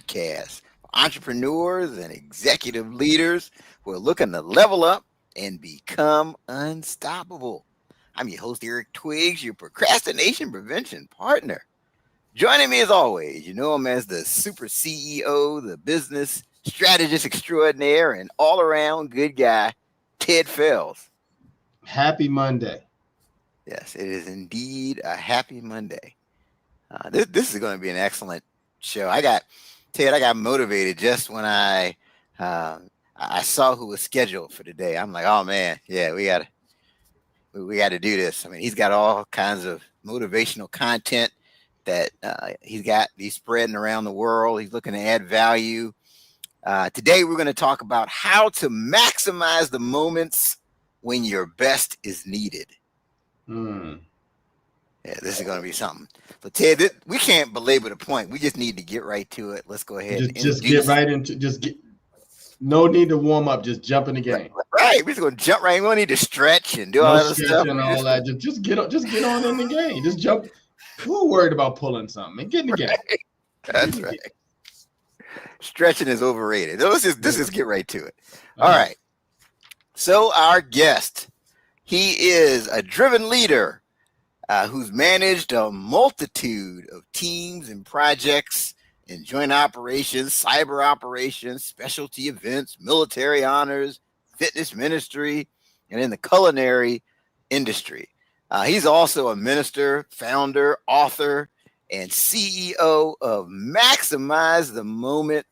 podcast for entrepreneurs and executive leaders who are looking to level up and become unstoppable. I'm your host, Eric Twiggs, your procrastination prevention partner. Joining me as always, you know him as the super CEO, the business strategist extraordinaire, and all around good guy, Ted Fells. Happy Monday. Yes, it is indeed a happy Monday. This is going to be an excellent show. I got motivated just when I saw who was scheduled for today. I'm like, oh man, yeah, we got to do this. I mean, he's got all kinds of motivational content that he's spreading around the world. He's looking to add value. Today, we're going to talk about how to maximize the moments when your best is needed. Yeah, this is going to be something. So, Ted, we can't belabor the point. We just need to get right to it. Let's go ahead. Just get right into. No need to warm up. Just jump in the game. Right. We're just going to jump right in. We don't need to stretch and do all that stuff. And all that. Just get on in the game. Just jump. Who worried about pulling something? Get in the game. That's right. Stretching is overrated. Let's just get right to it. All right. So our guest, he is a driven leader who's managed a multitude of teams and projects in joint operations, cyber operations, specialty events, military honors, fitness ministry, and in the culinary industry. He's also a minister, founder, author, and CEO of Maximize the Moment.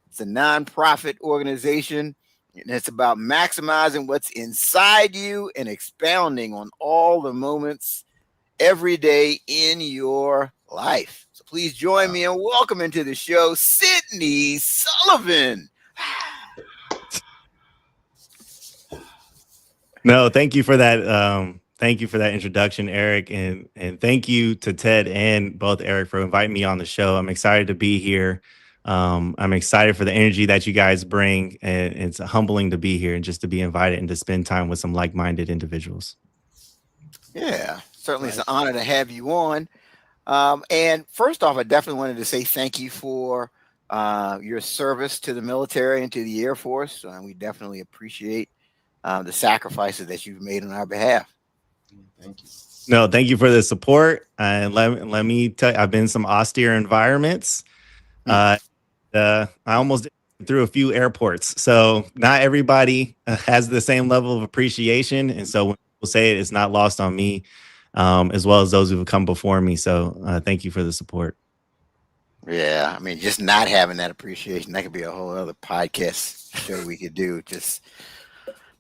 It's a nonprofit organization, and it's about maximizing what's inside you and expounding on all the moments every day in your life. So please join me and welcome into the show, Sydney Sullivan. No, thank you for that. Thank you for that introduction, Eric, and thank you to Ted and both Eric for inviting me on the show. I'm excited to be here. I'm excited for the energy that you guys bring, and it's humbling to be here and just to be invited and to spend time with some like-minded individuals. Yeah, certainly it's an honor to have you on. And first off, I definitely wanted to say thank you for your service to the military and to the Air Force. We definitely appreciate the sacrifices that you've made on our behalf. Thank you. No, thank you for the support. And let me tell you, I've been in some austere environments. I almost through a few airports. So not everybody has the same level of appreciation. And so when people say it, it's not lost on me, as well as those who have come before me. So thank you for the support. Yeah, I mean, just not having that appreciation, that could be a whole other podcast show we could do.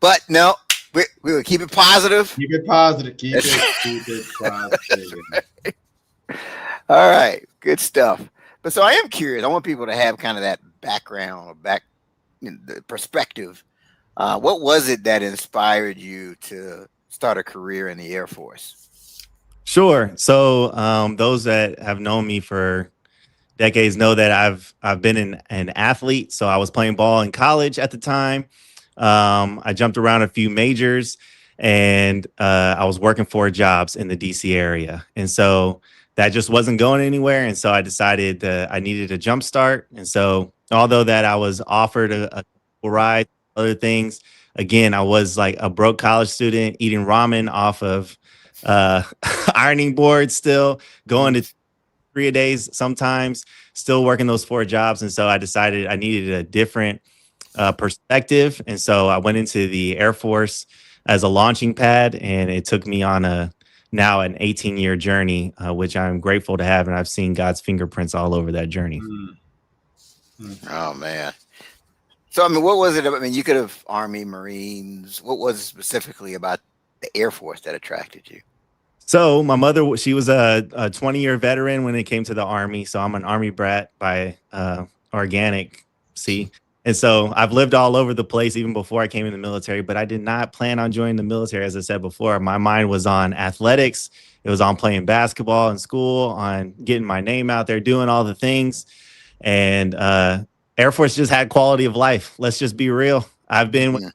But no, we will keep it positive. Keep it positive. Keep it positive. All right, good stuff. But so I am curious. I want people to have kind of that background or the perspective. What was it that inspired you to start a career in the Air Force? Sure. So those that have known me for decades know that I've been an athlete. So I was playing ball in college at the time. I jumped around a few majors, and I was working 4 jobs in the DC area. And so that just wasn't going anywhere. And so I decided that I needed a jump start. And so although that I was offered a ride, other things, again, I was like a broke college student eating ramen off of ironing boards, still going to 3 days sometimes, still working those 4 jobs. And so I decided I needed a different perspective. And so I went into the Air Force as a launching pad, and it took me on now an 18-year journey, which I'm grateful to have. And I've seen God's fingerprints all over that journey. Oh, man. So, I mean, what was it? I mean, you could have Army, Marines. What was it specifically about the Air Force that attracted you? So my mother, she was a 20-year veteran when it came to the Army. So I'm an Army brat by organic, see. And so I've lived all over the place even before I came in the military, but I did not plan on joining the military. As I said before, my mind was on athletics. It was on playing basketball in school, on getting my name out there, doing all the things. And Air Force just had quality of life. Let's just be real. I've been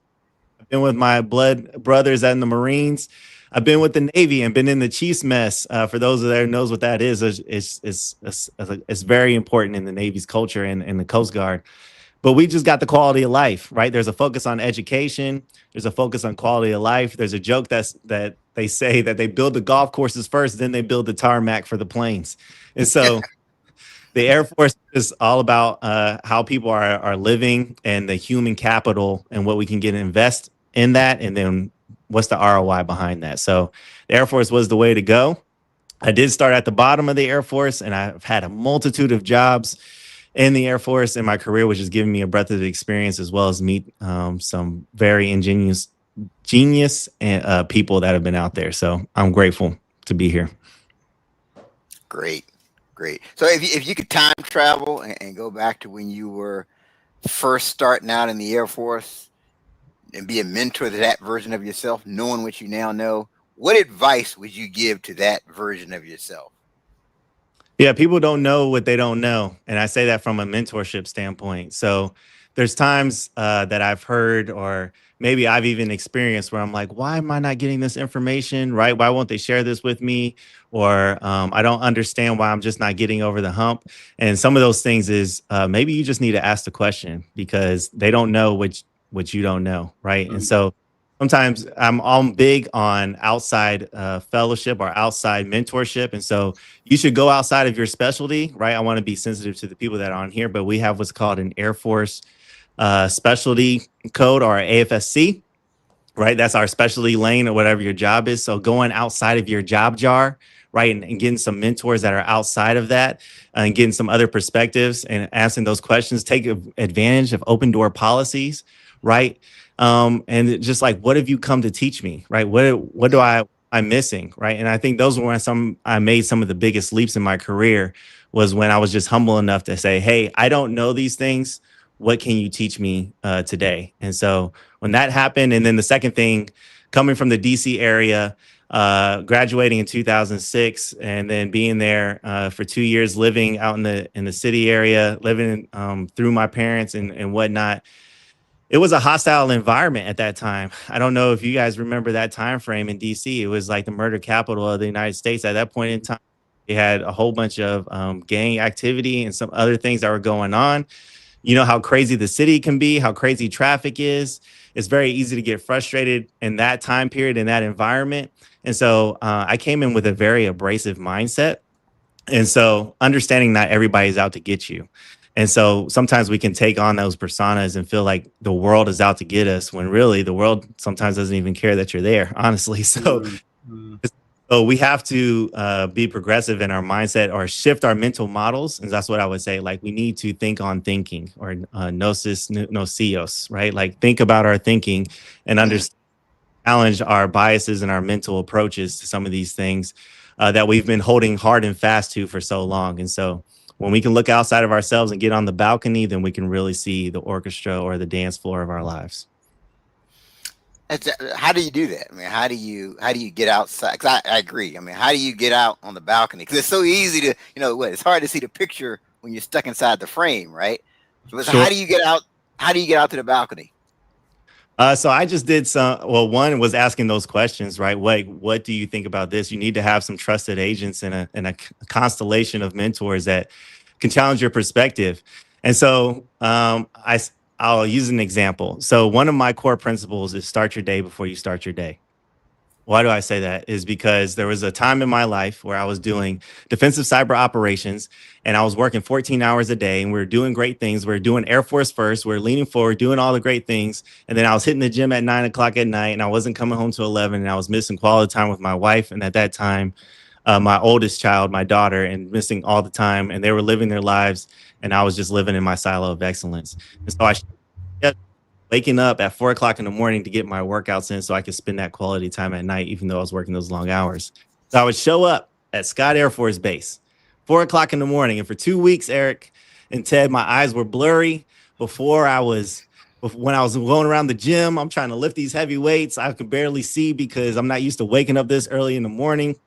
with my blood brothers in the Marines. I've been with the Navy and been in the Chiefs mess. For those that knows what that is, it's very important in the Navy's culture and the Coast Guard. But we just got the quality of life, right? There's a focus on education. There's a focus on quality of life. There's a joke that they say that they build the golf courses first, then they build the tarmac for the planes. And so the Air Force is all about how people are living and the human capital and what we can get invest in that, and then what's the ROI behind that. So the Air Force was the way to go. I did start at the bottom of the Air Force, and I've had a multitude of jobs in the Air Force in my career, which has given me a breadth of experience, as well as meet some very genius and people that have been out there. So I'm grateful to be here. Great. So if you could time travel and go back to when you were first starting out in the Air Force and be a mentor to that version of yourself, knowing what you now know, what advice would you give to that version of yourself? Yeah, people don't know what they don't know. And I say that from a mentorship standpoint. So there's times that I've heard, or maybe I've even experienced, where I'm like, why am I not getting this information, right? Why won't they share this with me? Or I don't understand why I'm just not getting over the hump. And some of those things is maybe you just need to ask the question, because they don't know what you don't know, right? And so sometimes I'm big on outside fellowship or outside mentorship. And so you should go outside of your specialty, right? I want to be sensitive to the people that are on here, but we have what's called an Air Force specialty code, or AFSC, right? That's our specialty lane or whatever your job is. So going outside of your job jar, right? And getting some mentors that are outside of that and getting some other perspectives and asking those questions, take advantage of open door policies, right? And just like, what have you come to teach me, right? What do I'm missing, right? And I think those were when I made some of the biggest leaps in my career, was when I was just humble enough to say, hey, I don't know these things. What can you teach me today? And so when that happened, and then the second thing, coming from the DC area, graduating in 2006, and then being there for 2 years, living out in the city area, living through my parents and whatnot. It was a hostile environment at that time. I don't know if you guys remember that time frame in DC. It was like the murder capital of the United States at that point in time. We had a whole bunch of gang activity and some other things that were going on. You know how crazy the city can be, how crazy traffic is. It's very easy to get frustrated in that time period, in that environment. And so I came in with a very abrasive mindset. And so understanding not everybody's out to get you. And so sometimes we can take on those personas and feel like the world is out to get us, when really the world sometimes doesn't even care that you're there, honestly. So we have to be progressive in our mindset, or shift our mental models. And that's what I would say. Like, we need to think on thinking, or gnosis, nocios, right? Like, think about our thinking and understand, challenge our biases and our mental approaches to some of these things that we've been holding hard and fast to for so long. And so when we can look outside of ourselves and get on the balcony, then we can really see the orchestra or the dance floor of our lives. How do you do that? I mean, how do you get outside? Because I agree. I mean, how do you get out on the balcony? Because it's so easy to, it's hard to see the picture when you're stuck inside the frame, right? So Sure. How do you get out? How do you get out to the balcony? So I just did one was asking those questions, right? What do you think about this? You need to have some trusted agents and a constellation of mentors that can challenge your perspective. And so I'll use an example. So one of my core principles is start your day before you start your day. Why do I say that? Is because there was a time in my life where I was doing defensive cyber operations, and I was working 14 hours a day, and we were doing great things. We were doing Air Force first. We were leaning forward, doing all the great things. And then I was hitting the gym at 9 o'clock at night, and I wasn't coming home till 11, and I was missing quality time with my wife. And at that time, my oldest child, my daughter, and missing all the time. And they were living their lives, and I was just living in my silo of excellence. And so I kept waking up at 4 o'clock in the morning to get my workouts in so I could spend that quality time at night, even though I was working those long hours. So I would show up at Scott Air Force Base, 4 o'clock in the morning. And for 2 weeks, Eric and Ted, my eyes were blurry. When I was going around the gym, I'm trying to lift these heavy weights. I could barely see because I'm not used to waking up this early in the morning.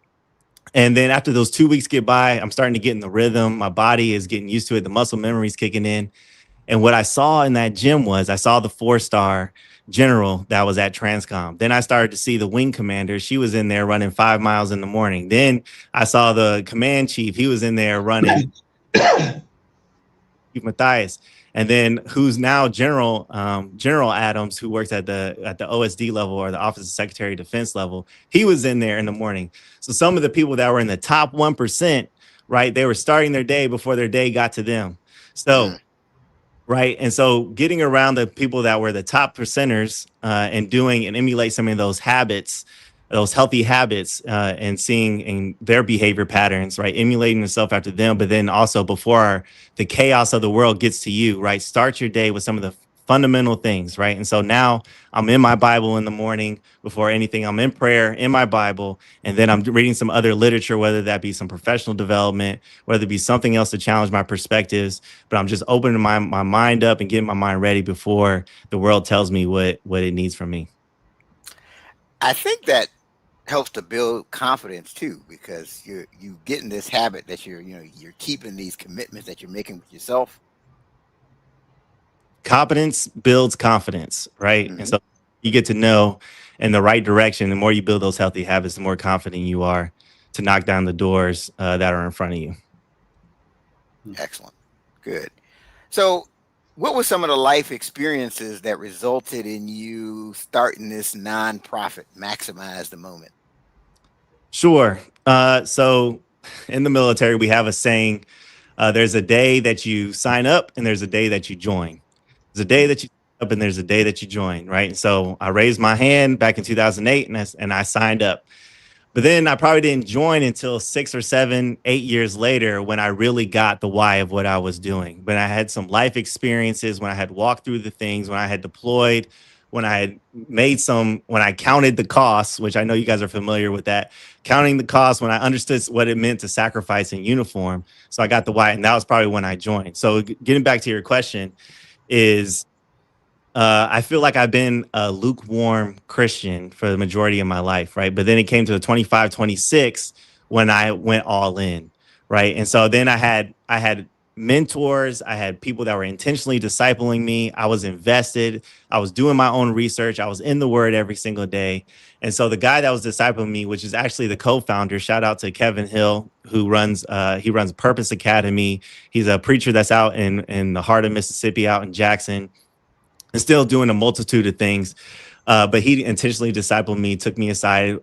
And then after those 2 weeks get by, I'm starting to get in the rhythm. My body is getting used to it. The muscle memory is kicking in. And what I saw in that gym was I saw the 4-star general that was at Transcom. Then I started to see the wing commander. She was in there running 5 miles in the morning. Then I saw the command chief. He was in there running Matthias. And then who's now General Adams, who works at the OSD level or the Office of Secretary of Defense level. He was in there in the morning. So some of the people that were in the top 1%, right, they were starting their day before their day got to them. So right. And so getting around the people that were the top percenters and doing and emulate some of those habits, those healthy habits and seeing in their behavior patterns, right? Emulating yourself after them, but then also before the chaos of the world gets to you, right? Start your day with some of the fundamental things, right? And so now I'm in my Bible in the morning before anything. I'm in prayer in my Bible, and then I'm reading some other literature, whether that be some professional development, whether it be something else to challenge my perspectives. But I'm just opening my mind up and getting my mind ready before the world tells me what it needs from me. I think that helps to build confidence too, because you get in this habit that you're keeping these commitments that you're making with yourself. Competence builds confidence, right? And so you get to know in the right direction. The more you build those healthy habits, the more confident you are to knock down the doors that are in front of you. Excellent. Good. So what were some of the life experiences that resulted in you starting this nonprofit, Maximize the Moment? Sure. So in the military, we have a saying, there's a day that you sign up and there's a day that you join. There's a day that you sign up and there's a day that you join, right? And so I raised my hand back in 2008 and I signed up. But then I probably didn't join until 6 or 7, 8 years later when I really got the why of what I was doing. When I had some life experiences, when I had walked through the things, when I had deployed, when I had when I counted the costs, which I know you guys are familiar with that, counting the costs, when I understood what it meant to sacrifice in uniform. So I got the why, and that was probably when I joined. So getting back to your question is, I feel like I've been a lukewarm Christian for the majority of my life, right? But then it came to the 25, 26 when I went all in, right? And so then I had mentors, I had people that were intentionally discipling me. I was invested. I was doing my own research. I was in the Word every single day. And so the guy that was discipling me, which is actually the co-founder, shout out to Kevin Hill, who runs Purpose Academy. He's a preacher that's out in the heart of Mississippi, out in Jackson, and still doing a multitude of things. But he intentionally discipled me, took me aside,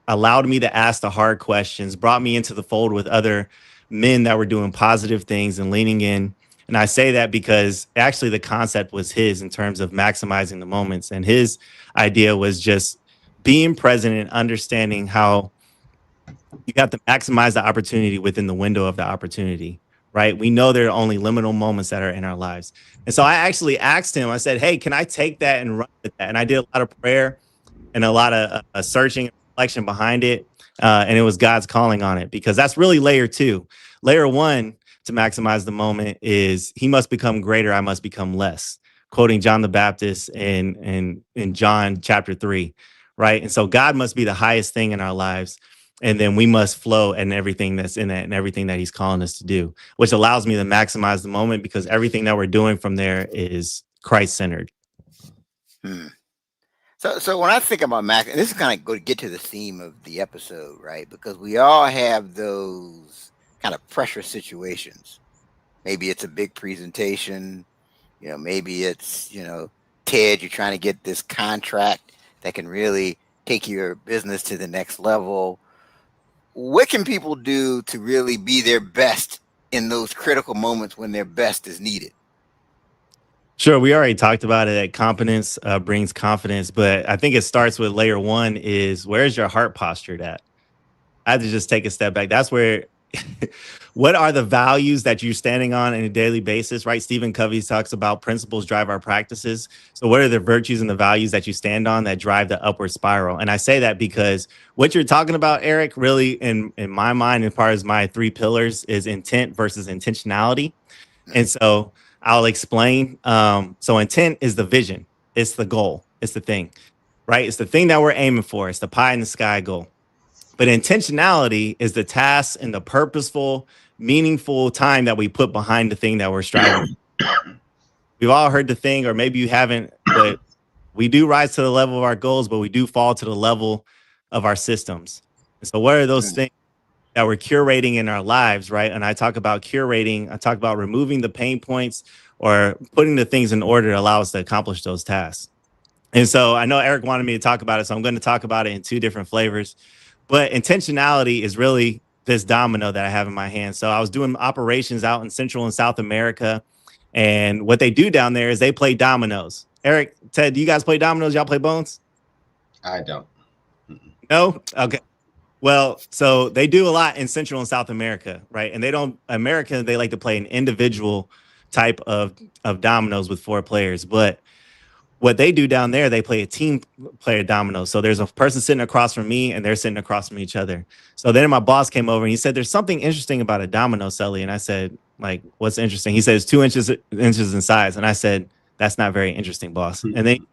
allowed me to ask the hard questions, brought me into the fold with other men that were doing positive things and leaning in. And I say that because actually the concept was his in terms of maximizing the moments. And his idea was just being present and understanding how you have to maximize the opportunity within the window of the opportunity, right? We know there are only liminal moments that are in our lives. And so I actually asked him, I said, hey, can I take that and run with that? And I did a lot of prayer and a lot of searching and reflection behind it. And it was God's calling on it, because that's really layer 2. Layer 1 to maximize the moment is he must become greater, I must become less. Quoting John the Baptist in John chapter 3, right? And so God must be the highest thing in our lives. And then we must flow in everything that's in it and everything that he's calling us to do, which allows me to maximize the moment because everything that we're doing from there is Christ-centered. So when I think about Max, and this is kind of going to get to the theme of the episode, right? Because we all have those kind of pressure situations. Maybe it's a big presentation, maybe it's, Ted, you're trying to get this contract that can really take your business to the next level. What can people do to really be their best in those critical moments when their best is needed? Sure. We already talked about it, that competence brings confidence, but I think it starts with layer 1 is, where's your heart postured at? I have to just take a step back. That's where, what are the values that you're standing on a daily basis, right? Stephen Covey talks about principles drive our practices. So what are the virtues and the values that you stand on that drive the upward spiral? And I say that because what you're talking about, Eric, really in my mind, as far as my 3 pillars, is intent versus intentionality. And so I'll explain. So intent is the vision. It's the goal. It's the thing, right? It's the thing that we're aiming for. It's the pie in the sky goal. But intentionality is the task and the purposeful, meaningful time that we put behind the thing that we're striving for. We've all heard the thing, or maybe you haven't, but We do rise to the level of our goals, but we do fall to the level of our systems. And so what are those things that we're curating in our lives, right? And I talk about curating, I talk about removing the pain points or putting the things in order to allow us to accomplish those tasks. And so I know Eric wanted me to talk about it, so I'm going to talk about it in two different flavors. But intentionality is really this domino that I have in my hand. So I was doing operations out in Central and South America. And what they do down there is they play dominoes. Eric, Ted, do you guys play dominoes? Y'all play bones? I don't. No? Okay. Well, so they do a lot in Central and South America, right? And they don't, America, they like to play an individual type of dominoes with four players. But what they do down there, they play a team player domino. So there's a person sitting across from me and they're sitting across from each other. So then my boss came over and he said, there's something interesting about a domino, Sully. And I said, like, what's interesting? He said, it's 2 inches in size. And I said, that's not very interesting, boss. And then,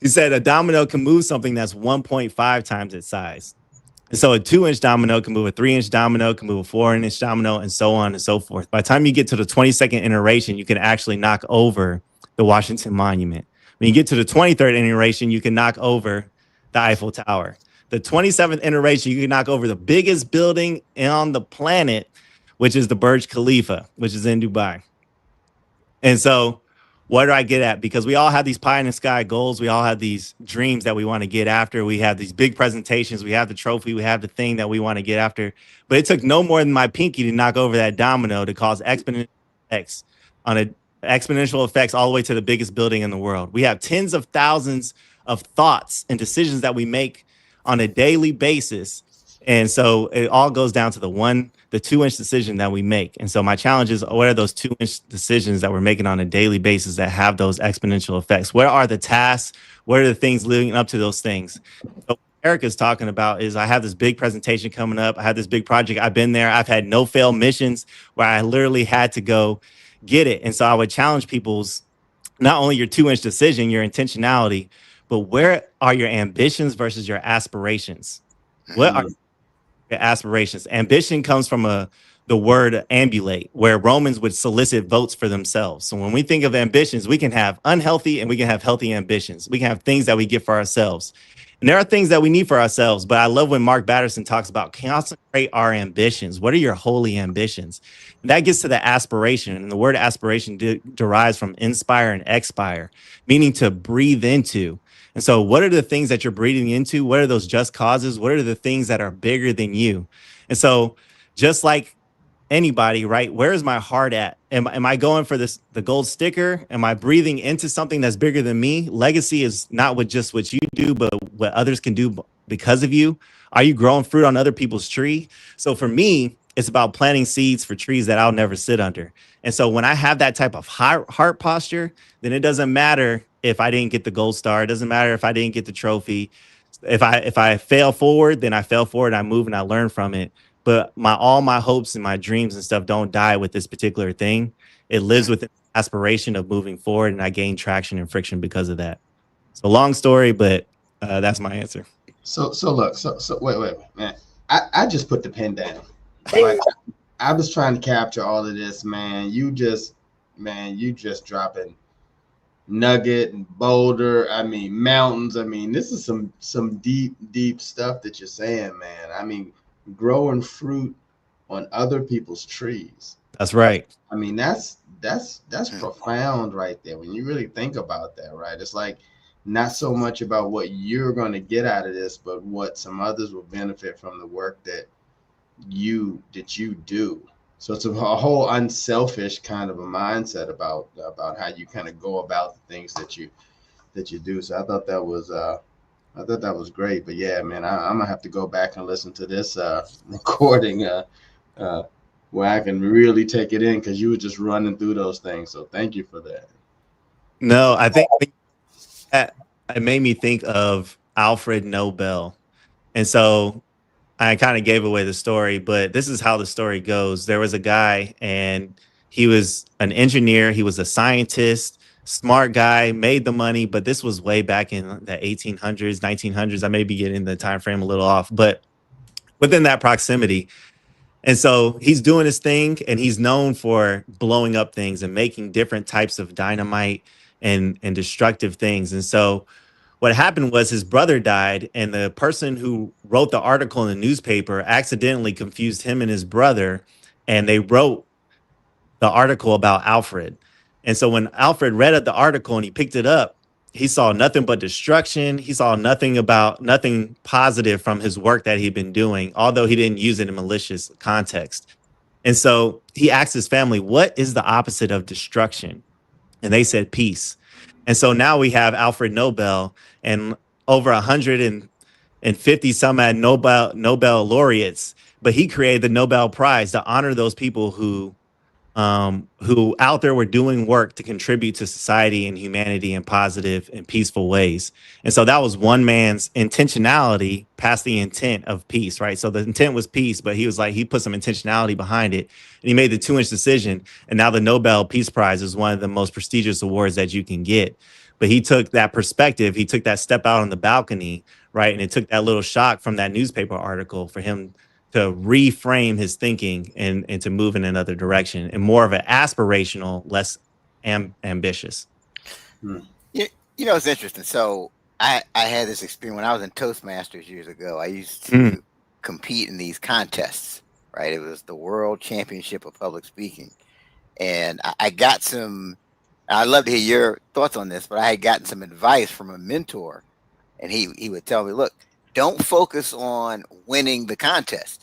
he said a domino can move something that's 1.5 times its size. And so a 2-inch domino can move a 3-inch domino, can move a 4-inch domino, and so on and so forth. By the time you get to the 22nd iteration, you can actually knock over the Washington Monument. When you get to the 23rd iteration, you can knock over the Eiffel Tower. The 27th iteration, you can knock over the biggest building on the planet, which is the Burj Khalifa, which is in Dubai. And so what do I get at? Because we all have these pie in the sky goals. We all have these dreams that we want to get after. We have these big presentations. We have the trophy. We have the thing that we want to get after. But it took no more than my pinky to knock over that domino to cause exponential effects all the way to the biggest building in the world. We have tens of thousands of thoughts and decisions that we make on a daily basis. And so it all goes down to the 2-inch decision that we make. And so my challenge is, what are those 2-inch decisions that we're making on a daily basis that have those exponential effects? Where are the tasks? What are the things leading up to those things? So what Eric is talking about is I have this big presentation coming up. I have this big project. I've been there. I've had no fail missions where I literally had to go get it. And so I would challenge people's, not only your 2-inch decision, your intentionality, but where are your ambitions versus your aspirations? What are your aspirations? Ambition comes from the word ambulate, where Romans would solicit votes for themselves. So when we think of ambitions, we can have unhealthy and we can have healthy ambitions. We can have things that we get for ourselves. And there are things that we need for ourselves, but I love when Mark Batterson talks about concentrate our ambitions. What are your holy ambitions? And that gets to the aspiration. And the word aspiration derives from inspire and expire, meaning to breathe into. And so what are the things that you're breathing into? What are those just causes? What are the things that are bigger than you? And so just like anybody, right? Where is my heart at? Am I going for the gold sticker? Am I breathing into something that's bigger than me? Legacy is not what you do, but what others can do because of you. Are you growing fruit on other people's tree? So for me, it's about planting seeds for trees that I'll never sit under. And so when I have that type of heart posture, then it doesn't matter if I didn't get the gold star. It doesn't matter if I didn't get the trophy. If I fail forward, then I fail forward. I move and I learn from it. But all my hopes and my dreams and stuff don't die with this particular thing. It lives with the aspiration of moving forward, and I gain traction and friction because of that. So long story, but that's my answer. So look, wait, man. I just put the pen down. Like, I was trying to capture all of this, man. You just dropping nugget and boulder. I mean, mountains. I mean, this is some deep stuff that you're saying, man. I mean, growing fruit on other people's trees. That's right. I mean, that's profound right there. When you really think about that, right? It's like not so much about what you're going to get out of this, but what some others will benefit from the work that you do. So it's a whole unselfish kind of a mindset about how you kind of go about the things that you do. So I thought that was great. But yeah, man, I'm gonna have to go back and listen to this recording where I can really take it in, because you were just running through those things. So thank you for that. No, I think that it made me think of Alfred Nobel. And so I kind of gave away the story, but this is how the story goes. There was a guy, and he was an engineer. He was a scientist, smart guy, made the money, but this was way back in the 1800s, 1900s. I may be getting the time frame a little off, but within that proximity. And so he's doing his thing, and he's known for blowing up things and making different types of dynamite and destructive things. And so what happened was his brother died, and the person who wrote the article in the newspaper accidentally confused him and his brother, and they wrote the article about Alfred. And so when Alfred read the article and he picked it up, he saw nothing but destruction. He saw nothing positive from his work that he'd been doing, although he didn't use it in malicious context. And so he asked his family, what is the opposite of destruction? And they said peace. And so now we have Alfred Nobel and over 150 some at Nobel laureates, but he created the Nobel Prize to honor those people who out there were doing work to contribute to society and humanity in positive and peaceful ways. And so that was one man's intentionality past the intent of peace, right? So the intent was peace, but he was like, he put some intentionality behind it and he made the 2-inch decision. And now the Nobel Peace Prize is one of the most prestigious awards that you can get. But he took that perspective, he took that step out on the balcony, right? And it took that little shock from that newspaper article for him to reframe his thinking and to move in another direction and more of an aspirational, less ambitious. You know, it's interesting. So I had this experience when I was in Toastmasters years ago. I used to compete in these contests, right? It was the World Championship of Public Speaking. And I got some, I'd love to hear your thoughts on this, but I had gotten some advice from a mentor. And he would tell me, look, don't focus on winning the contest.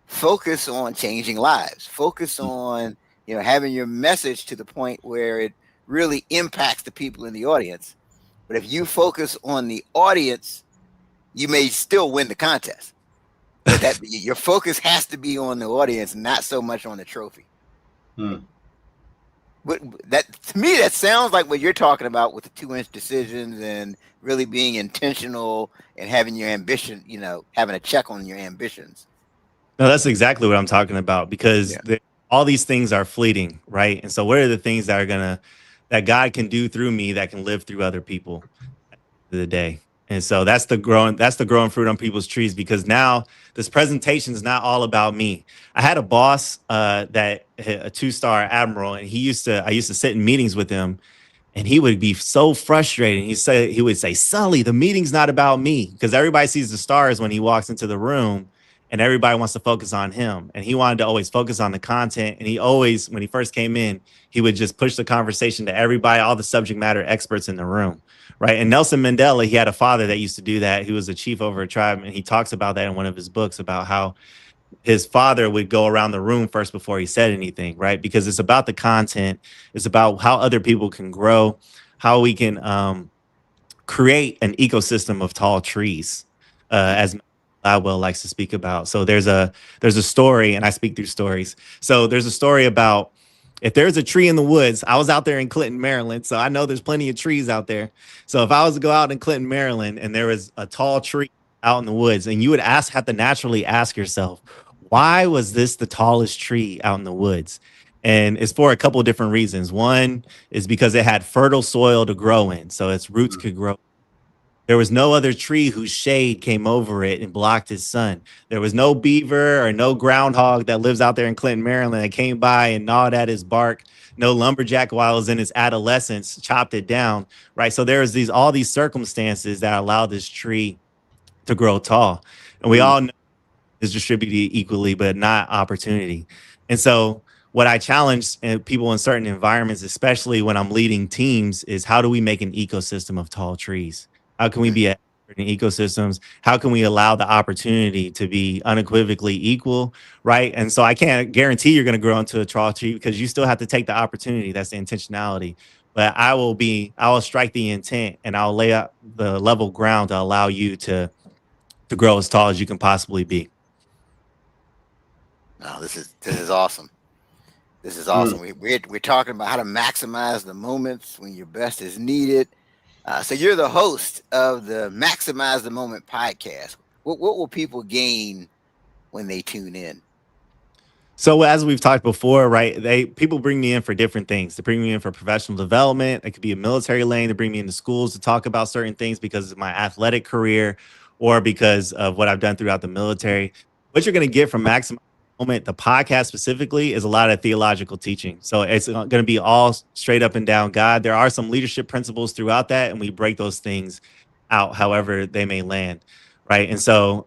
Focus on changing lives. Focus on, you know, having your message to the point where it really impacts the people in the audience. But if you focus on the audience, you may still win the contest. But that your focus has to be on the audience, not so much on the trophy. But that, to me, that sounds like what you're talking about with the 2-inch decisions and really being intentional and having your ambition, you know, having a check on your ambitions. No, that's exactly what I'm talking about, because all these things are fleeting, right? And so what are the things that God can do through me that can live through other people at the end of the day? And so that's the growing fruit on people's trees, because now this presentation is not all about me. I had a boss that a 2-star admiral, and I used to sit in meetings with him, and he would be so frustrated. He would say, Sully, the meeting's not about me, because everybody sees the stars when he walks into the room. And everybody wants to focus on him. And he wanted to always focus on the content. And he always, when he first came in, he would just push the conversation to everybody, all the subject matter experts in the room, right? And Nelson Mandela, he had a father that used to do that. He was a chief over a tribe. And he talks about that in one of his books, about how his father would go around the room first before he said anything, right? Because it's about the content. It's about how other people can grow, how we can create an ecosystem of tall trees, as Gladwell likes to speak about. So there's a story, and I speak through stories. So there's a story about, if there's a tree in the woods. I was out there in Clinton, Maryland, so I know there's plenty of trees out there. So if I was to go out in Clinton, Maryland, and there was a tall tree out in the woods, and you would have to naturally ask yourself, why was this the tallest tree out in the woods? And it's for a couple of different reasons. One is because it had fertile soil to grow in, so its roots could grow. There was no other tree whose shade came over it and blocked his sun. There was no beaver or no groundhog that lives out there in Clinton, Maryland, that came by and gnawed at his bark. No lumberjack, while it was in his adolescence, chopped it down, right? So there was all these circumstances that allowed this tree to grow tall. And we all know it's distributed equally, but not opportunity. And so what I challenge people in certain environments, especially when I'm leading teams, is how do we make an ecosystem of tall trees? How can we be in ecosystems? How can we allow the opportunity to be unequivocally equal, right? And so I can't guarantee you're going to grow into a tall tree, because you still have to take the opportunity. That's the intentionality. But I will strike the intent, and I'll lay out the level ground to allow you to grow as tall as you can possibly be. No, this is awesome. This is awesome. We're talking about how to maximize the moments when your best is needed. So you're the host of the Maximize the Moment podcast. What will people gain when they tune in? So as we've talked before, right, people bring me in for different things. They bring me in for professional development. It could be a military lane. They bring me into schools to talk about certain things because of my athletic career or because of what I've done throughout the military. What you're going to get from Maximize moment, the podcast specifically is a lot of theological teaching. So it's going to be all straight up and down God. There are some leadership principles throughout that, and we break those things out however they may land. Right. And so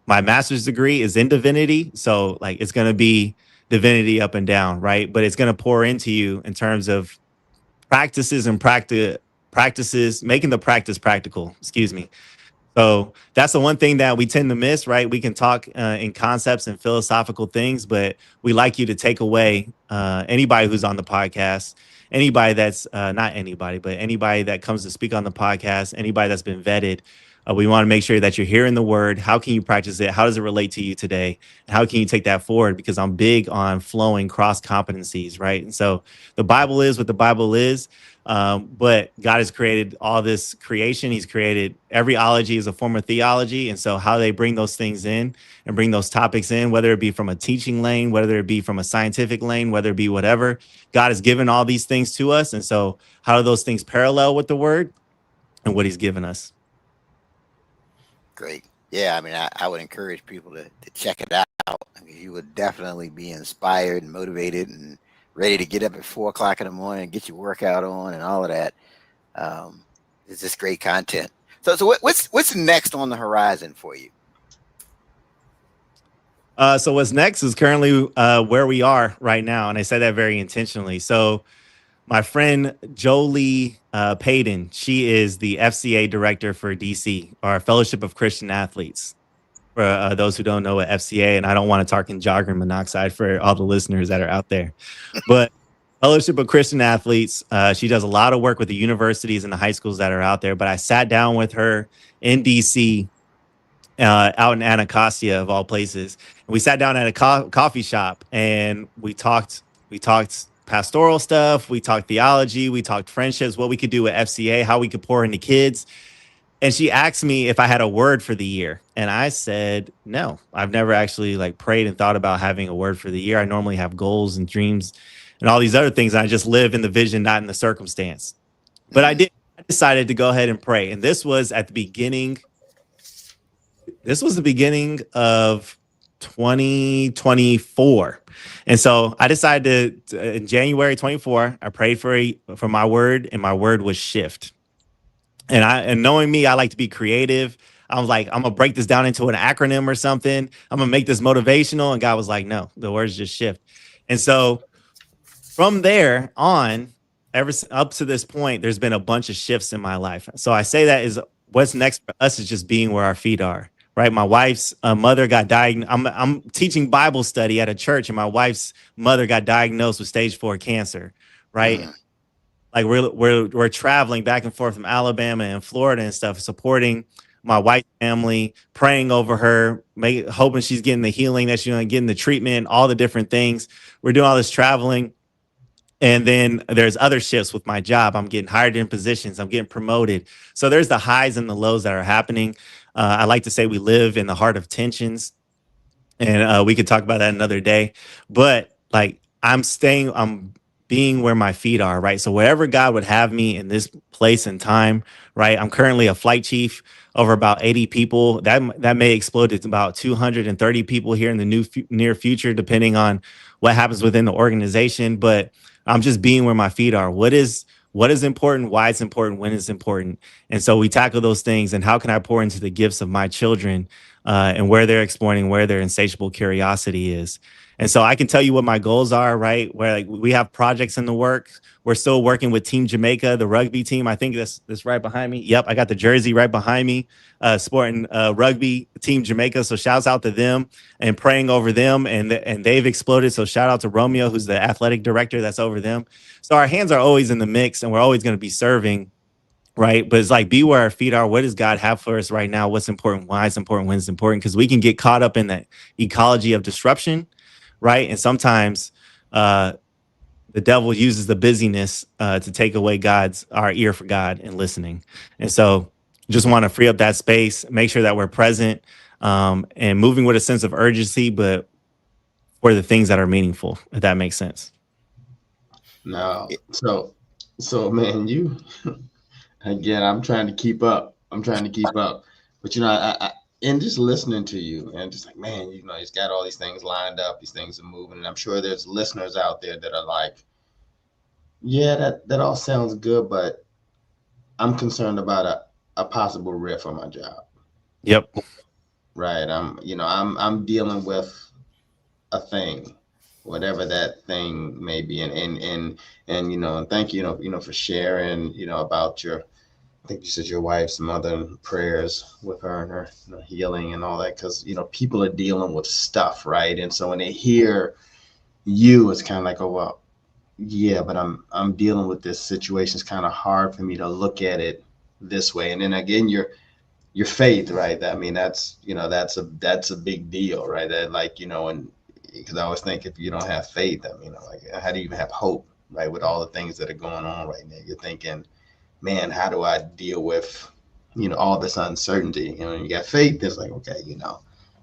my master's degree is in divinity. So like it's going to be divinity up and down. Right. But it's going to pour into you in terms of practices and practices, making the practice practical. Excuse me. So that's the one thing that we tend to miss, right? We can talk in concepts and philosophical things, but we like you to take away anybody who's on the podcast, anybody that's not anybody, but anybody that comes to speak on the podcast, anybody that's been vetted. We want to make sure that you're hearing the word. How can you practice it? How does it relate to you today? And how can you take that forward? Because I'm big on flowing cross competencies, right? And so the Bible is what the Bible is. But God has created all this creation. He's created every ology is a form of theology. And so how they bring those things in and bring those topics in, whether it be from a teaching lane, whether it be from a scientific lane, whether it be whatever, God has given all these things to us. And so how do those things parallel with the word and what he's given us? Great. Yeah, I mean, I would encourage people to check it out. I mean, you would definitely be inspired and motivated and ready to get up at 4 o'clock in the morning and get your workout on and all of that. It's just great content. So what's next on the horizon for you? So what's next is currently where we are right now. And I say that very intentionally. So my friend Jolie Payton, she is the FCA director for DC, or Fellowship of Christian Athletes. For those who don't know what FCA, and I don't want to talk in jargon monoxide for all the listeners that are out there, but Fellowship of Christian Athletes, she does a lot of work with the universities and the high schools that are out there. But I sat down with her in DC, out in Anacostia of all places. And we sat down at a coffee shop and we talked pastoral stuff. We talked theology. We talked friendships, what we could do with FCA, how we could pour into kids. And she asked me if I had a word for the year. And I said, no, I've never actually like prayed and thought about having a word for the year. I normally have goals and dreams and all these other things. I just live in the vision, not in the circumstance. But I decided to go ahead and pray. And this was at the beginning. This was the beginning of 2024. And so I decided to, in January 24, I prayed for my word, and my word was shift. And knowing me, I like to be creative. I was like, I'm gonna break this down into an acronym or something. I'm gonna make this motivational. And God was like, no, the words just shift. And so from there on, up to this point, there's been a bunch of shifts in my life. So I say that is what's next for us is just being where our feet are. Right. My wife's mother got diagnosed. I'm teaching Bible study at a church, and my wife's mother got diagnosed with stage 4 cancer. Right. Like we're traveling back and forth from Alabama and Florida and stuff, supporting my wife's family, praying over her, hoping she's getting the healing that she's going to get, the treatment, all the different things. We're doing all this traveling. And then there's other shifts with my job. I'm getting hired in positions. I'm getting promoted. So there's the highs and the lows that are happening. I like to say we live in the heart of tensions, and we could talk about that another day. But like I'm being where my feet are, right? So wherever God would have me in this place and time, right? I'm currently a flight chief over about 80 people. That may explode to about 230 people here in the near future, depending on what happens within the organization. But I'm just being where my feet are. What is important, why it's important, when it's important. And so we tackle those things. And how can I pour into the gifts of my children and where they're exploring, where their insatiable curiosity is. And so I can tell you what my goals are, right? Where like we have projects in the works. We're still working with Team Jamaica, the rugby team. I think this right behind me. Yep, I got the jersey right behind me, sporting rugby Team Jamaica. So shouts out to them and praying over them. And they've exploded. So shout out to Romeo, who's the athletic director that's over them. So our hands are always in the mix, and we're always going to be serving. Right. But it's like, be where our feet are. What does God have for us right now? What's important? Why it's important? When it's important? Because we can get caught up in that ecology of disruption. Right. And sometimes the devil uses the busyness to take away our ear for God and listening. And so just want to free up that space, make sure that we're present and moving with a sense of urgency, but for the things that are meaningful, if that makes sense. No. So man, you again, I'm trying to keep up. But and just listening to you and just like, man, he's got all these things lined up, these things are moving. And I'm sure there's listeners out there that are like, yeah, that all sounds good, but I'm concerned about a possible riff on my job. Yep. Right. I'm dealing with a thing, whatever that thing may be. And thank you, for sharing, about your, I think you said your wife's mother and prayers with her and her healing and all that, because people are dealing with stuff, right? And so when they hear you, it's kind of like, oh well, yeah, but I'm dealing with this situation. It's kind of hard for me to look at it this way. And then again, your faith, right? I mean, that's a big deal, right? That, like, and because I always think, if you don't have faith, I mean, like, how do you even have hope, right? With all the things that are going on right now, you're thinking, man, how do I deal with, all this uncertainty? You got faith. It's like, okay,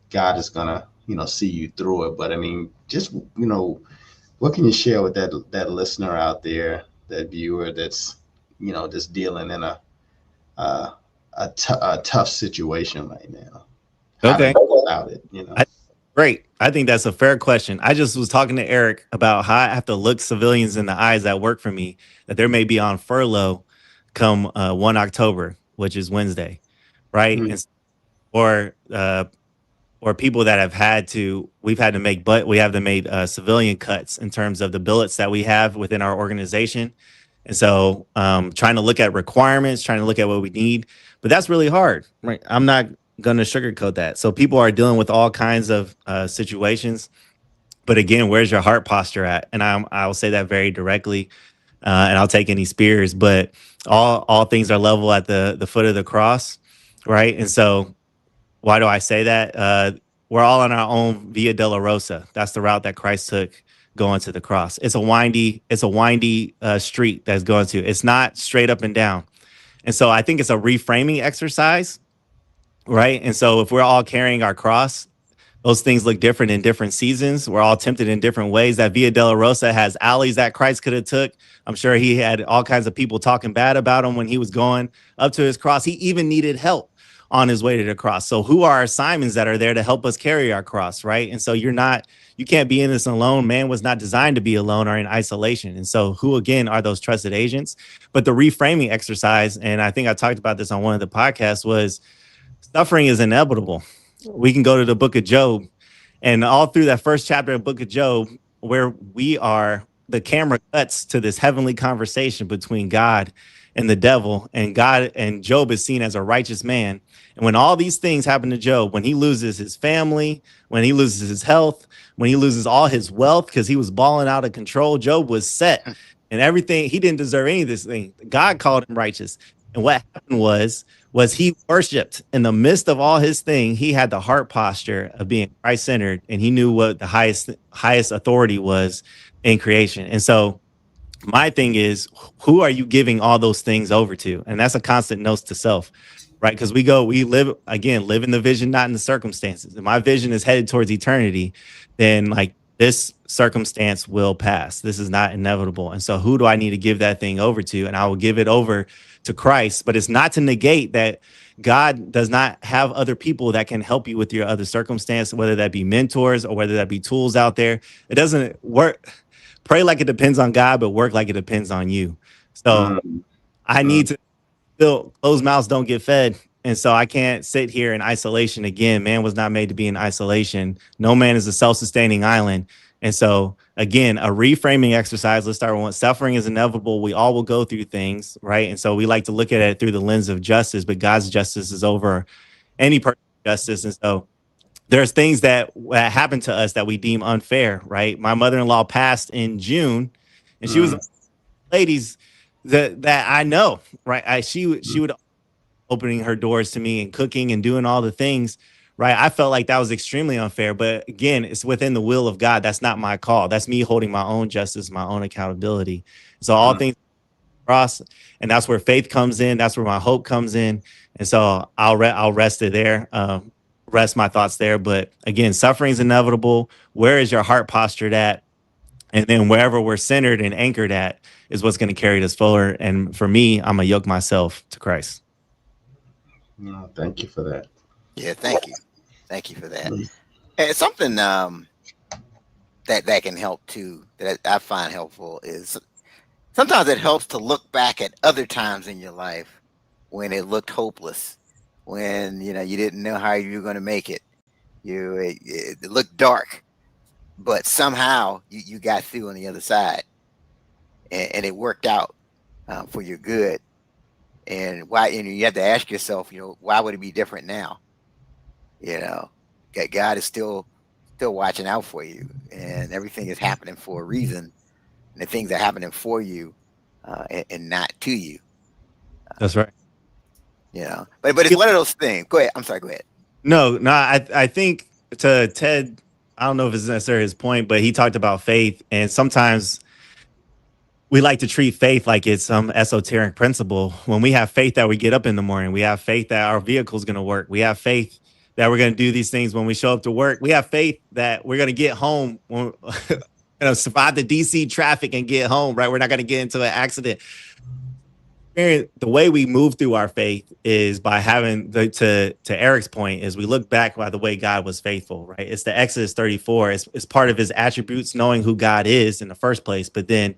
God is gonna, see you through it. But I mean, just, what can you share with that listener out there, that viewer that's, just dealing in a tough situation right now? How to Okay. go about it? Great. I think that's a fair question. I just was talking to Eric about how I have to look civilians in the eyes that work for me, that there may be on furlough come 1 October, which is Wednesday, right? Mm-hmm. And or people that we've had to make, but we have to make civilian cuts in terms of the billets that we have within our organization. And so trying to look at requirements, trying to look at what we need, but that's really hard, right? I'm not going to sugarcoat that. So people are dealing with all kinds of situations. But again, where's your heart posture at? And I'll say that very directly, and I'll take any spears. But all things are level at the foot of the cross, right? And so, why do I say that? We're all on our own Via Dolorosa. That's the route that Christ took going to the cross. It's a windy street that's going to. It's not straight up and down. And so I think it's a reframing exercise, right? And so if we're all carrying our cross, those things look different in different seasons. We're all tempted in different ways. That Via Dolorosa has alleys that Christ could have took. I'm sure he had all kinds of people talking bad about him when he was going up to his cross. He even needed help on his way to the cross. So who are our Simons that are there to help us carry our cross, right? And so you can't be in this alone. Man was not designed to be alone or in isolation. And so who, again, are those trusted agents? But the reframing exercise, and I think I talked about this on one of the podcasts, was suffering is inevitable. We can go to the book of Job, and all through that first chapter of the book of Job, where the camera cuts to this heavenly conversation between God and the devil, and God and Job is seen as a righteous man. And when all these things happen to Job, when he loses his family, when he loses his health, when he loses all his wealth because he was balling out of control, Job was set and everything. He didn't deserve any of this thing. God called him righteous. And what happened was he worshiped in the midst of all his thing. He had the heart posture of being Christ-centered, and he knew what the highest authority was in creation. And so my thing is, who are you giving all those things over to? And that's a constant note to self, right? Because we live in the vision, not in the circumstances. If my vision is headed towards eternity, then like this circumstance will pass. This is not inevitable. And so who do I need to give that thing over to? And I will give it over to Christ. But it's not to negate that God does not have other people that can help you with your other circumstance, whether that be mentors or whether that be tools out there. It doesn't work. Pray like it depends on God, but work like it depends on you. So I need to still, closed mouths don't get fed. And so I can't sit here in isolation again. Man was not made to be in isolation. No man is a self-sustaining island. And so, again, a reframing exercise. Let's start with one. Suffering is inevitable. We all will go through things, right? And so we like to look at it through the lens of justice, but God's justice is over any person's justice. And so there's things that happen to us that we deem unfair, right? My mother-in-law passed in June, and she was ladies that I know, right? She would opening her doors to me and cooking and doing all the things, right? I felt like that was extremely unfair. But again, it's within the will of God. That's not my call. That's me holding my own justice, my own accountability. So all things cross, and that's where faith comes in. That's where my hope comes in. And so I'll rest it there. Rest my thoughts there. But again, suffering is inevitable. Where is your heart postured at? And then wherever we're centered and anchored at is what's going to carry us forward. And for me, I'm going to yoke myself to Christ. No, thank you for that. Yeah, thank you for that. And something that can help too, that I find helpful, is sometimes it helps to look back at other times in your life when it looked hopeless, when you didn't know how you were going to make it. It looked dark, but somehow you got through on the other side, and it worked out for your good. And why? And you have to ask yourself, why would it be different now? You know, God is still watching out for you, and everything is happening for a reason. And the things are happening for you, and not to you. That's right. But it's one of those things. Go ahead. I'm sorry. Go ahead. No, I think to Ted, I don't know if it's necessarily his point, but he talked about faith, and sometimes we like to treat faith like it's some esoteric principle. When we have faith that we get up in the morning, we have faith that our vehicle is going to work. We have faith that we're going to do these things when we show up to work. We have faith that we're going to get home, survive the DC traffic and get home, right? We're not going to get into an accident. The way we move through our faith is by having to Eric's point, is we look back by the way God was faithful, right? It's the Exodus 34. It's part of his attributes, knowing who God is in the first place, but then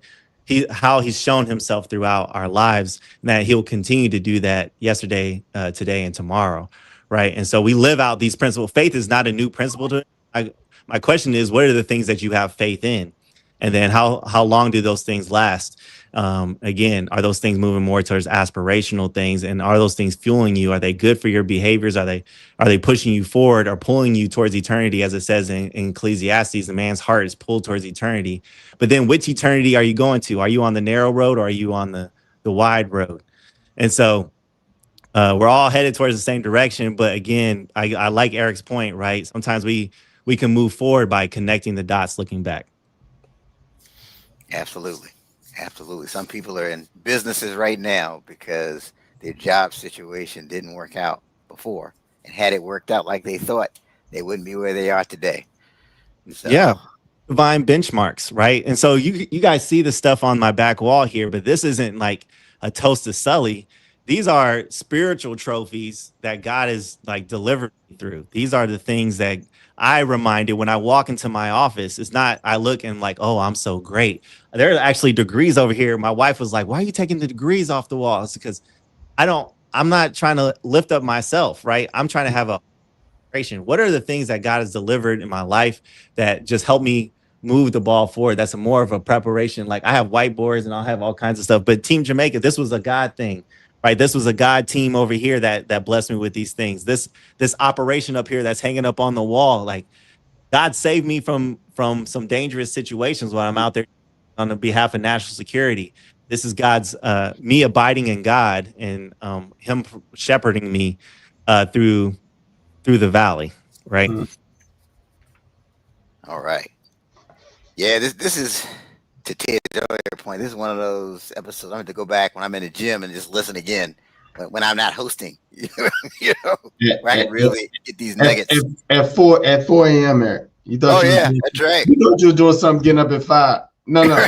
how he's shown himself throughout our lives, and that he'll continue to do that yesterday, today, and tomorrow, right? And so we live out these principles. Faith is not a new principle to my question is, what are the things that you have faith in? And then how long do those things last? Again, are those things moving more towards aspirational things? And are those things fueling you? Are they good for your behaviors? Are they pushing you forward or pulling you towards eternity? As it says in Ecclesiastes, the man's heart is pulled towards eternity. But then which eternity are you going to? Are you on the narrow road, or are you on the wide road? And so we're all headed towards the same direction. But again, I like Eric's point, right? Sometimes we can move forward by connecting the dots, looking back. Absolutely. Some people are in businesses right now because their job situation didn't work out before. And had it worked out like they thought, they wouldn't be where they are today. So. Yeah. Divine benchmarks, right? And so you guys see the stuff on my back wall here, but this isn't like a toast to Sully. These are spiritual trophies that God has like delivered me through. These are the things that I reminded when I walk into my office. It's not I look and like, oh, I'm so great. There are actually degrees over here. My wife was like, why are you taking the degrees off the wall? It's because I'm not trying to lift up myself, right? I'm trying to have a what are the things that God has delivered in my life that just help me move the ball forward? That's more of a preparation. Like I have whiteboards and I'll have all kinds of stuff, but Team Jamaica, this was a God thing, right? This was a God team over here that blessed me with these things. This operation up here that's hanging up on the wall, like God saved me from some dangerous situations while I'm out there on the behalf of national security. This is God's me abiding in God and him shepherding me through the valley, right? All right. Yeah, this is, to Ted's earlier point, this is one of those episodes I have to go back when I'm in the gym and just listen again when I'm not hosting. Where I can really get these nuggets. At 4 a.m. Eric. You thought that's right. You thought you were doing something getting up at 5. No.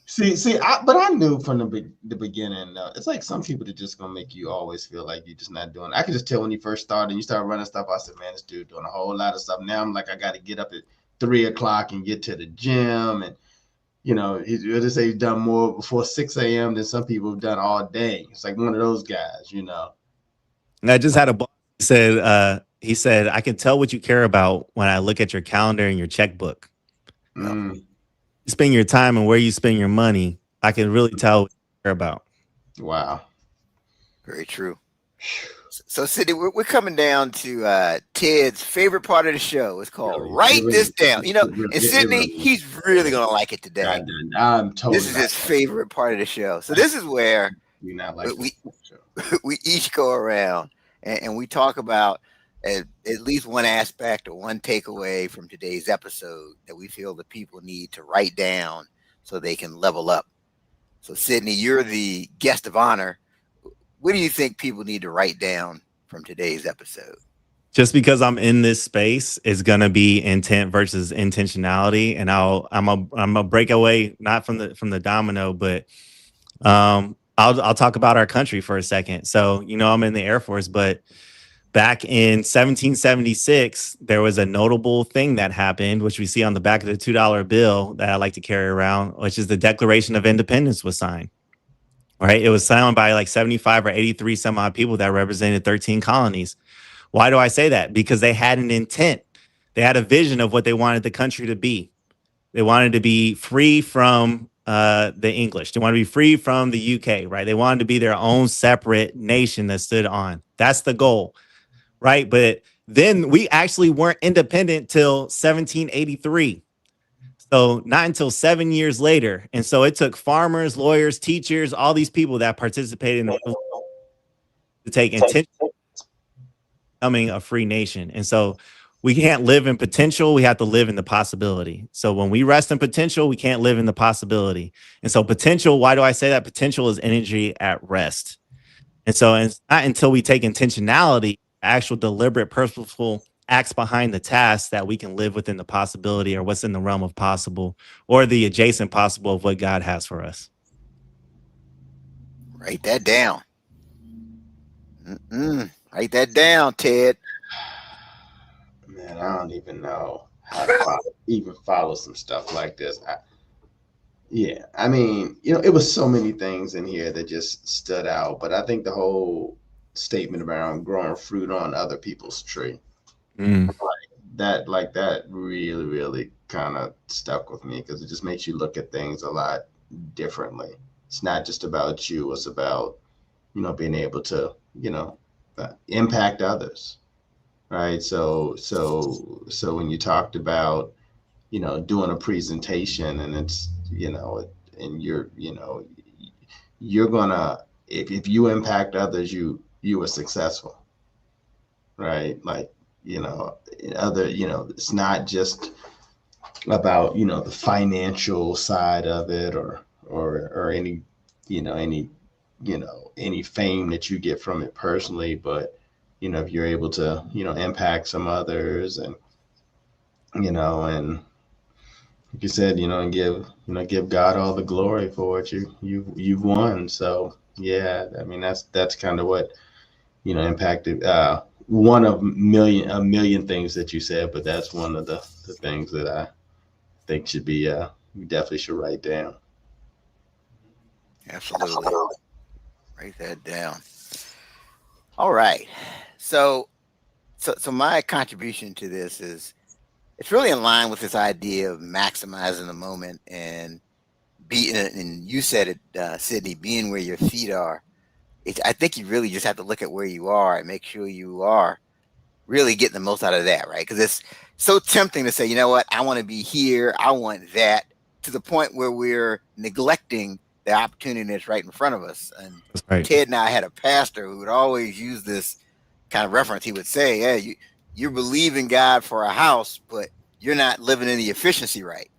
See, but I knew from the beginning. It's like some people that just gonna make you always feel like you're just not doing it. I could just tell when you first started and you started running stuff. I said, man, this dude doing a whole lot of stuff. Now I'm like, I got to get up at 3 o'clock and get to the gym, and he'll just say he's done more before 6 a.m. than some people have done all day. It's like one of those guys, And I just had a boss he said, I can tell what you care about when I look at your calendar and your checkbook. You spend your time and where you spend your money, I can really tell what you care about. Wow. Very true. So, Sydney, we're coming down to Ted's favorite part of the show. It's called Write This Down. And Sydney, he's really going to like it today. I'm totally. This is his favorite part of the show. So this is where we each go around and we talk about at least one aspect or one takeaway from today's episode that we feel the people need to write down so they can level up. So, Sydney, you're the guest of honor. What do you think people need to write down from today's episode? Just because I'm in this space is going to be intent versus intentionality, and I'm a breakaway not from the domino, but I'll talk about our country for a second. So, I'm in the Air Force, but back in 1776, there was a notable thing that happened, which we see on the back of the $2 bill that I like to carry around, which is the Declaration of Independence was signed. Right? It was signed by like 75 or 83 some odd people that represented 13 colonies. Why do I say that? Because they had an intent. They had a vision of what they wanted the country to be. They wanted to be free from the English. They wanted to be free from the UK, right? They wanted to be their own separate nation that stood on. That's the goal, right? But then we actually weren't independent till 1783. So not until 7 years later. And so it took farmers, lawyers, teachers, all these people that participated in the to take intention becoming a free nation. And so we can't live in potential. We have to live in the possibility. So when we rest in potential, we can't live in the possibility. And so potential, why do I say that? Potential is energy at rest. And so it's not until we take intentionality, actual deliberate, purposeful acts behind the task, that we can live within the possibility or what's in the realm of possible or the adjacent possible of what God has for us. Write that down. Write that down, Ted. Man, I don't even know how to even follow some stuff like this. I mean, it was so many things in here that just stood out, but I think the whole statement around growing fruit on other people's tree, that really, really kind of stuck with me, because it just makes you look at things a lot differently. It's not just about you. It's about, being able to, impact others. Right. So when you talked about, doing a presentation, and it's, and you're gonna, if you impact others, you are successful. Right. Like, it's not just about, the financial side of it, or any, any fame that you get from it personally, but if you're able to, impact some others, and, and like you said, and give God all the glory for what you've won. So yeah, I mean, that's kind of what, impacted, one of a million things that you said, but that's one of the things that I think should be, we definitely should write down. Absolutely. Write that down. All right. So my contribution to this is, it's really in line with this idea of maximizing the moment and and you said it, Sydney, being where your feet are. I think you really just have to look at where you are and make sure you are really getting the most out of that, right? Because it's so tempting to say, you know what, I want to be here, I want that, to the point where we're neglecting the opportunity that's right in front of us. And Right. Ted and I had a pastor who would always use this kind of reference. He would say, "Yeah, you believe in God for a house, but you're not living in the efficiency right."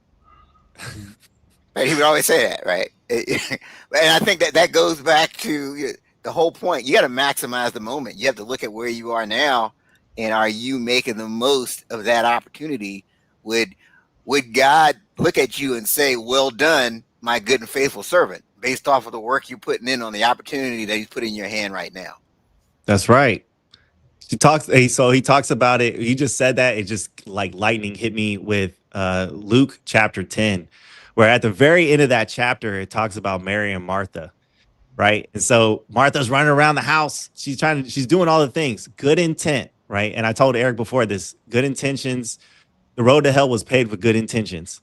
Right? He would always say that, right? And I think that goes back to the whole point. You got to maximize the moment. You have to look at where you are now, and are you making the most of that opportunity? Would God look at you and say, "Well done, my good and faithful servant," based off of the work you're putting in on the opportunity that He's put in your hand right now? That's right. He talks about it. He just said that. It just like lightning hit me with Luke chapter 10, where at the very end of that chapter, it talks about Mary and Martha. Right. And so Martha's running around the house. She's doing all the things, good intent. Right. And I told Eric before this, good intentions. The road to hell was paved with good intentions.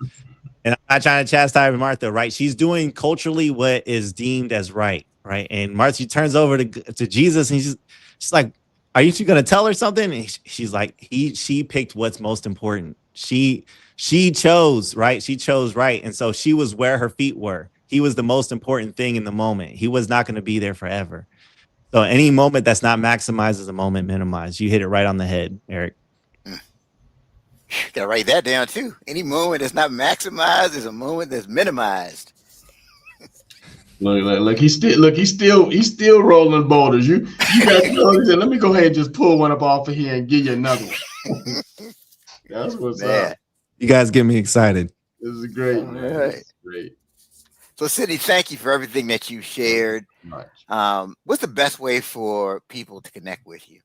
And I'm not trying to chastise Martha, right? She's doing culturally what is deemed as right, right? And Martha, she turns over to Jesus, and she's like, "Are you going to tell her something?" And she's like, she picked what's most important. She chose right. She chose right, and so she was where her feet were. He was the most important thing in the moment. He was not going to be there forever. So any moment that's not maximized is a moment minimized. You hit it right on the head, Eric. Gotta write that down too. Any moment that's not maximized is a moment that's minimized. Look, he's still rolling boulders. You guys said, let me go ahead and just pull one up off of here and give you another one. That's what's up. You guys get me excited. This is great, man. Right. This is great. So, Sydney, thank you for everything that you shared. What's the best way for people to connect with you?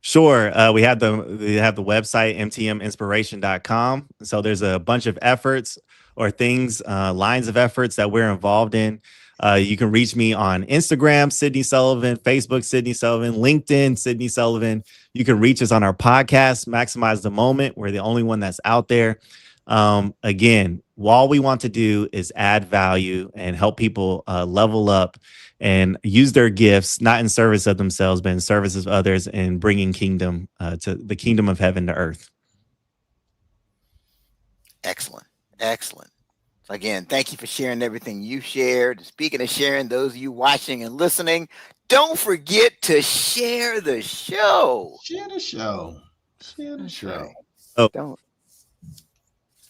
Sure. We have the website mtminspiration.com. So there's a bunch of efforts or things, lines of efforts that we're involved in. You can reach me on Instagram, Sydney Sullivan, Facebook, Sydney Sullivan, LinkedIn, Sydney Sullivan. You can reach us on our podcast, Maximize the Moment. We're the only one that's out there. Again, all we want to do is add value and help people level up and use their gifts, not in service of themselves, but in service of others, and bringing kingdom to the kingdom of heaven to earth. Excellent. Excellent. So again, thank you for sharing everything you shared. Speaking of sharing, those of you watching and listening, don't forget to share the show. Share the show. Share the show. Right. Oh.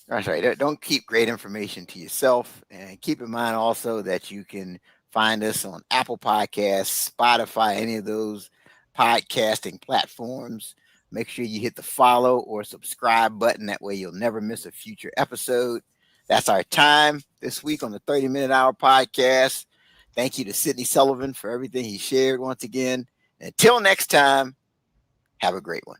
That's right. Don't keep great information to yourself. And keep in mind also that you can find us on Apple Podcasts, Spotify, any of those podcasting platforms. Make sure you hit the follow or subscribe button. That way you'll never miss a future episode. That's our time this week on the 30-Minute Hour podcast. Thank you to Sydney Sullivan for everything he shared once again. Until next time, have a great one.